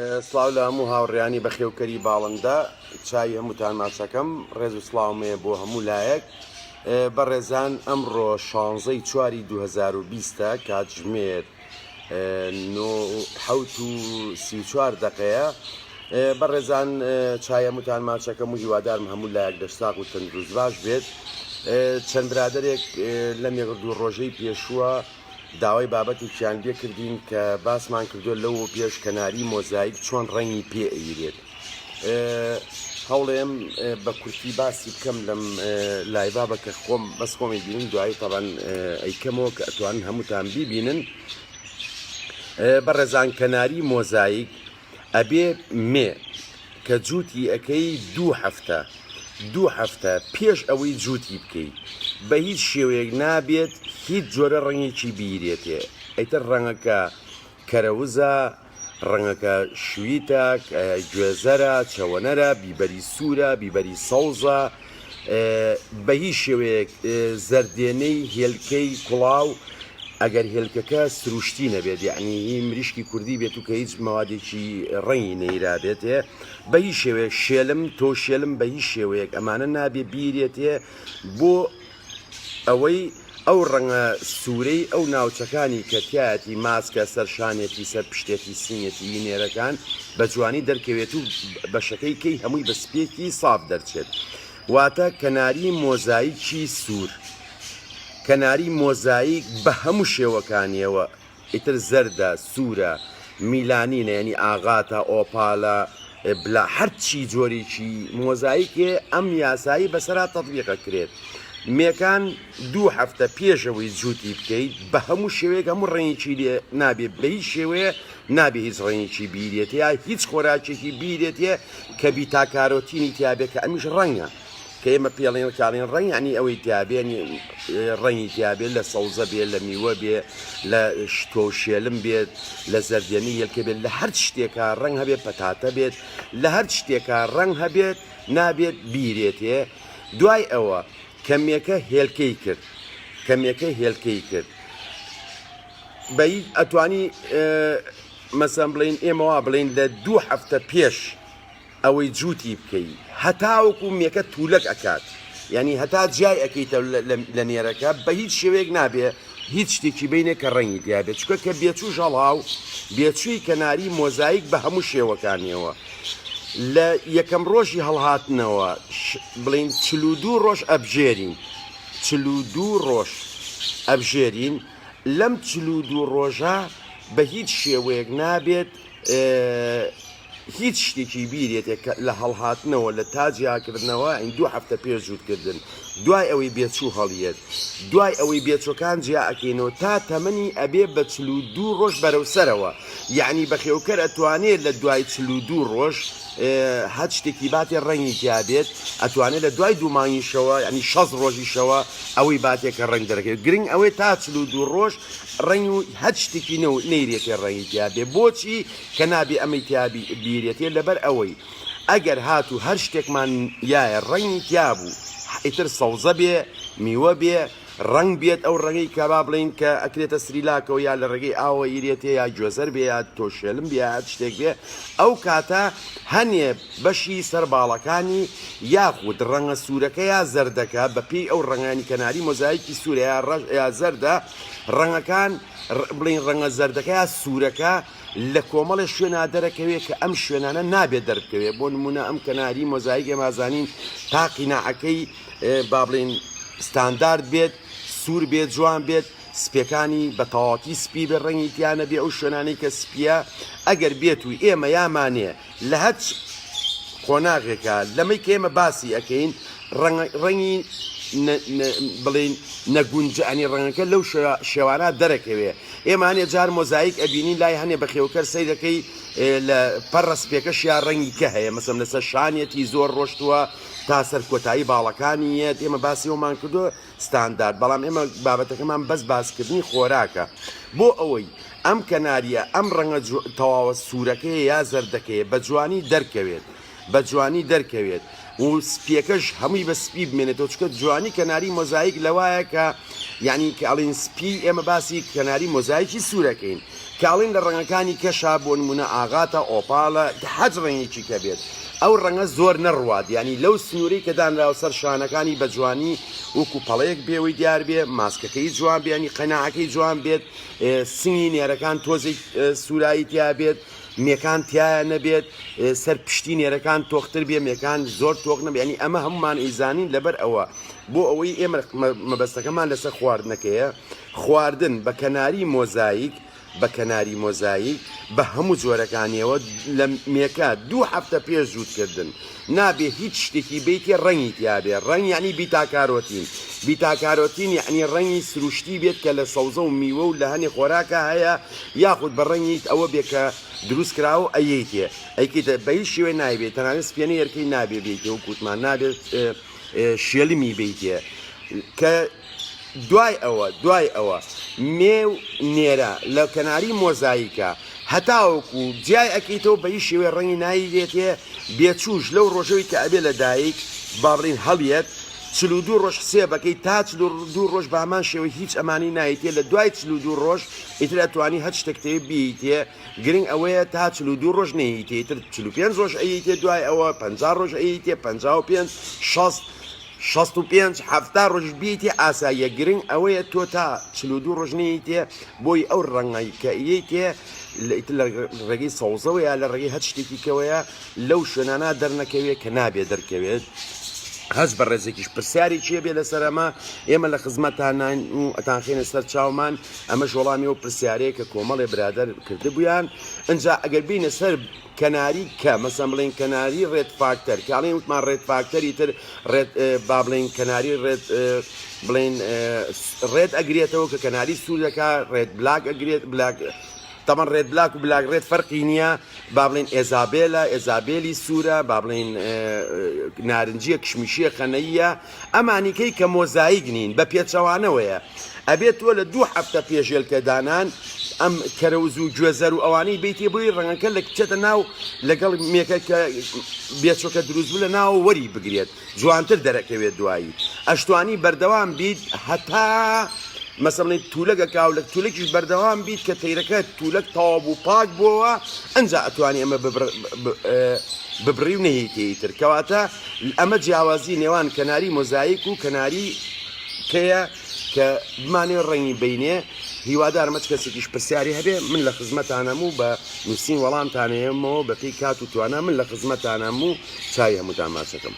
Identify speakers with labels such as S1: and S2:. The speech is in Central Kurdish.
S1: سڵاو لە هەموو هاوڕێیانی بەخێوکەری باڵندا چای هەمووتان ماچەکەم ڕێز و سڵاومەیە بۆ هەموو لایەک بەڕێزان ئەمڕۆ 16/4 2020 کاتژمێر 9:34 بەڕێزان چای هەمووتان ماچەکەم و هیوادارم هەموو لایەک دەشتاق و تەندروست باش بێت. چەند برادێک لەم یەک-دوو ڕۆژەی پێشووە داوای بابەتێکیان لێ کردین کە باسمان کردو لەو پێش کەناری مۆزاییک چۆن ڕەنگی پێ ئەیرێت. هەوڵێم بە کورتی باسی بکەم لەم لایڤا بە کە خۆم بەس خۆمی بینن دوایی تەبەن ئەیکەمەوە کە ئەتوانن هەمووتان بیبینن. بەڕێزان کەناری مۆزاییک ئەبێ مێ کە جووتی ئەەکەی 2 هەفتە پێش ئەوەی جووتی بکەیت بە هیچ شێوەیەک نابێت هیچ جۆرە ڕەنگێکی بیرێتێ. ئەیتر ڕەنگەکە کەرەوزە، ڕەنگەکە شویتە، گوێزەرە، چەوەنەرە، بیبەری سوورە، بیبەری سەوزە، بە هیچ شێوەیەک زەردێنەی هێلکەی کوڵاو ئەگەر هێلکەکە سروشتی نەبێت، یعنی مریشکی کوردی بێت و کە هیچ مەوادێکی ڕەنگی نەیرابێتێ بە هیچ شێوەیەک شێلم تۆ شێلم بە هیچ شێوەیەک ئەمانە نابێ بیرێتێ بۆ ئەوەی ئەو ڕەنگە سوورەی ئەو ناوچەکانی کە تایەتی ماسکە سەرشانێتی سەر پشتێتی سینێتی نێرەکان بە جوانی دەرکەوێت و بەشەکەی کەی هەمووی بە سپێکی ساف دەرچێت. واتە کەناری مۆزاییکی سوور، کەناری مۆزاییک بە هەموو شێوەکانیەوە ئیتر زەردە، سوورە، میلانینە، یعنی ئاغاتە، ئۆپالە، بلا هەرچی جۆرێکی مۆزاییکێ ئەم یاسایی بەسەرا تەطبیقە کرێت. مێکان 2 هەفتە پێشەوەی جووتی بکەیت بە هەموو شێوەیەک هەموو ڕێنێکی لێ نابێت بە هیچ شێوەیە نابێ هیچ ڕێنێکی بیرێت یا هیچ خۆراکێکی بیرێتێ کە بیتاکارۆتینی تیابێت کە ئەمیش ڕەنگە کە ئێمە پێڵێن کاڵێن ڕەنگ ینی ئەوەی تیابێنی ڕەنگی تیابێت لە سەوزە بێت، لە میوە بێت، لە شتۆشێلم بێت، لە زەردێنی هێلکە بێت، لە هەر شتێکە ڕەنگ هەبێت، پەتاتە بێت، لە هەر شتێکە ڕەنگ هەبێت نابێت بیرێتێ. دوای ئەوە کەمێکە هێلکەی کرد بەی ئەتوانی مەسەن بڵین ئێمەوا بڵین لە 2 هەفتە پێش ئەوەی جووتی بکەیت هەتاوەکو مێکە توولەک ئەکات، یعنی هەتا جای ئەەکەیتە لە نێرەکە بە هیچ شێوەیەک نابێ هیچ شتێکی بینێ کە ڕەنگی دیابێت، چکە کە بێچوو ژەڵاو بێچووی کەناری مۆزاییک بە هەموو شێوەکانیەوە لە یەکەم ڕۆژی هەڵهاتنەوە بڵین 42 ڕۆژ ئەبژێرین، 42 ڕۆژ ئەبژێرین. لەم 42 ڕۆژە بە هیچ شێوەیەک نابێت هیچ شتێکی بیرێتێک لە هەڵهاتنەوە لە تاجیاکردنەوە ئین 2 هەفتە پێش جووتکردن. دوای ئەوەی بێچوو هەڵیێت، دوای ئەوەی بێچۆکان جیا ئەکەینەوە تا تەمەنی ئەبێ بە 42 ڕۆژ بەرەوسەرەوە، یعنی بەخێوکەر ئەتوانێت لە دوای 42 ڕۆژ هەر شتێکی باتێ ڕەنگی تیابێت ئەتوانێت لە دوای 2 مانگیشەوە ینی 6 ڕۆژیشەوە ئەوەی باتێکە ڕەنگ دەرەکەوێت. گرنگ ئەوەی تا 42 ڕۆژ ڕەنگ و هەر شتێکی نەیرێتێ ڕەنگی تیابێ. بۆچی کە نابێ ئەمەی تیابی بیرێتێ؟ لەبەر ئەوەی ئەگەر هاتوو هەر شتێکمان یایە ڕەنگی تیابوو ئیتر سەوزە بێ، میوە بێ، ڕنگ بێت، ئەو ڕەنگەی کە با بڵین کە ئەکرێتە سریلاکەوە یا لە ڕێگەی ئاوە ئیرێتێ یا گوێزەر بێ یا تۆشێلم بێ یا شتێک بێ، ئەو کاتە هەنێ بەشی سەر باڵەکانی یاخود ڕەنگە سوورەکە یا زەردەکە بەپێی ئەو ڕەنگانی کەناری مۆزاییکی سوورە یا زەردە ڕەنگەکان بڵین ڕەنگە زەردەکە یا سوورەکە لە کۆمەڵی شوێنە دەرەکەوێت کە ئەم شوێنانە نابێت دەربکەوێت. بۆ نمونە ئەم کەناری مۆزاییک ئێمازانین تا قیناعەکەی با بڵین ستاندارد بێت، سوور بێت، جوان بێت، سپیەکانی بە تەواوەتی سپی بێ، ڕەنگی تیانە بێ ئەو شوێنانەی کە سپیە ئەگەر بێت و ئێمە یامانێ لە هەچ قۆناغێکە لەمەی کە ئێمە باسی ئەەکەین ڕەنگی بڵین نەگونجە ئەنی ڕەنگەکە لەو شێوانە دەرەکەوێ. ئێمە هەنێ جار مۆزاییک ئەبینین لای هەنێ بەخێوکەر سەیرەکەی لە پەڕە سپێکەش یا ڕەنگی کە هەیە، مەسەڵەن لەسەر شانێتی زۆر ڕۆشتووە تا سەر کۆتایی باڵەکانیەت. ئێمە باسی ئەومان کردو ستاندارد، بەڵام ئێمە بابەتەکەمان بەس باسکردنی خۆراکە بۆ ئەوەی ئەم کەناریە ئەم ڕەنگە تەواوە سوورەکەی یا زەردەکەیە بە جوانی دەرکەوێت. و سپیەکەش هەمووی بە سپی بمێنێتەوە چکە جوانی کەناری مۆزاییک لەوایە کە یعنی کاڵین سپی ئێمە باسی کەناری مۆزاییکی سوورەکەین کاڵین لە ڕەنگەکانی کەشا بۆ نمونە ئاغاتە ئۆپاڵە حەج ڕەنگێکی کە بێت ئەو ڕەنگە زۆر نەڕوات ینی لەو سنووری کە دانراوە سەر شانەکانی بە جوانی وەکو پەڵەیەک بێەوەی دیار بێ ماسکەکەی جوان بێنی قەناعەکەی جوان بێت سنگی نێرەکان تۆزێک سوورایی تیا بێت مێکان تایە نەبێت سەر پشتی نێرەکان تۆختر بێ مێکان زۆر تۆق نەبێنی ئەمە هەمومان ئیزانین لەبەر ئەوە بۆ ئەوەی ئێمە مەبەستەکەمان لەسەر خواردنەکەیە خواردن بە کەناری مۆزاییک بە کەناری مۆزاییک بە هەموو جۆرەکانیەوە لە مێکە 2 هەفتە پێش جووتکردن نابێ هیچ شتێکی بیتێ ڕەنگی تیابێ ڕەنگ یعنی بیتاکارۆتین بیتاکارۆتین یعنی ڕەنگی سروشتی بێت کە لە سەوزە و میوە و لە هەنێ خۆراکە هەیە یاخود بە ڕەنگیت ئەوە بێ کە دروست کراوە ئەیەیتێ ئەیکیتە بە هیچ شێوێ نایبێت تەنانەت سپێنەی یەرکەی نابێ بێتێ و کووتمان نابێت شێلمی بیتێ کە دوای ئەوە مێو نێرە لە کەناری مۆزاییکە هەتاوەکو جیای ئەکەیتەوە بە هیچ شێوێ ڕەنگی نایدێتێ بێچوش لەو ڕۆژەوەی کە ئەبێ لە دایک باڕین هەڵیەت 42 ڕۆژ سێ بەکەی تا 42 ڕۆژ بە هەمان شێوەی هیچ ئەمانی نایتێ لە دوای 42 ڕۆژ ئیتر ئەتوانی هەر شتێکتەیە بیتێ گرنگ ئەوەیە تا 42 ڕۆژ نەیتێ ئیتر 45 ڕۆژ ئەیتێ دوای ئەوە 50 ڕۆژ ئەیتێ 55 65 هەفتا ڕۆژ بیتێ ئاساییە گرنگ ئەوەیە تۆ تا 42 ڕۆژ نەیتێ بۆی ئەو ڕەنگی کە ئیتێ لە ڕێگەی سەوزەوەیە لە ڕێگەی هەر شتێکی کەوەیە لەو شوێنانە دەرنەکەوێت کە نابێ دەرکەوێت هەز بە ڕێزێکیش پرسیاری چیە بێ لەسەرەمە ئێمە لە خزمەتتان و ئەتانخێنە سەر چاومان ئەمە وەڵامی و پرسیارەیە کە کۆمەڵێ برادەر کردبوویان ئەجا ئەگەر بینە سەر کەناری کە مەسەڵەن بڵێن کەناری ڕێت فاکتەر کاڵێن وتمان ڕێت فاکتەری تر ڕێت با بڵێن کەناری ڕێت بڵێن ڕێت ئەگرێتەوە کە کەناری سوورەکە ڕێت بلاک ئەگرێت بلاک تەمان ڕێت بلاک و بلاک ڕێت فەرقی نییە با بڵێن ئێزابێلە ئێزابێلی سوورە با بڵێن نارنجیە کشمیشیە خەنەیە ئەمانیکەی کە مۆزاییک نین بە پێچەوانەوەیە ئەبێت تۆ لە 2 هەفتە پێشێلکەدانان ئەم کەرەوز و گوێزەر و ئەوانەی بیتێ بۆی ڕەنگەکە لە کچێتە ناو لەگەڵ مێکە کە بێچۆکە دروست بوو لە ناو وەری بگرێت جوانتر دەرەکەوێت دوایی ئەشتوانی بەردەوام بیت هەتا مەسەڵەن تولەکە کاو لە تولێکیش بەردەوام بیت کە تەیرەکە تولەک تەواو بوو پاک بووەوە ئەنجا ئەتوانی ئەمە ببڕی و نەهیتێتر کەواتە ئەمە جیاوازی نێوان کەناری مۆزاییک و کەناری کەیە کە بمانێ ڕەنگی بینێ هیوادارمەچ کەسێکیش پرسیاری هەبێ من لە خزمەتانەم و بە نووسین وەڵامتانەیەمەوە بەپی کات و توانە من لە خزمەتانەم و چای هەمووتان ماچەکەم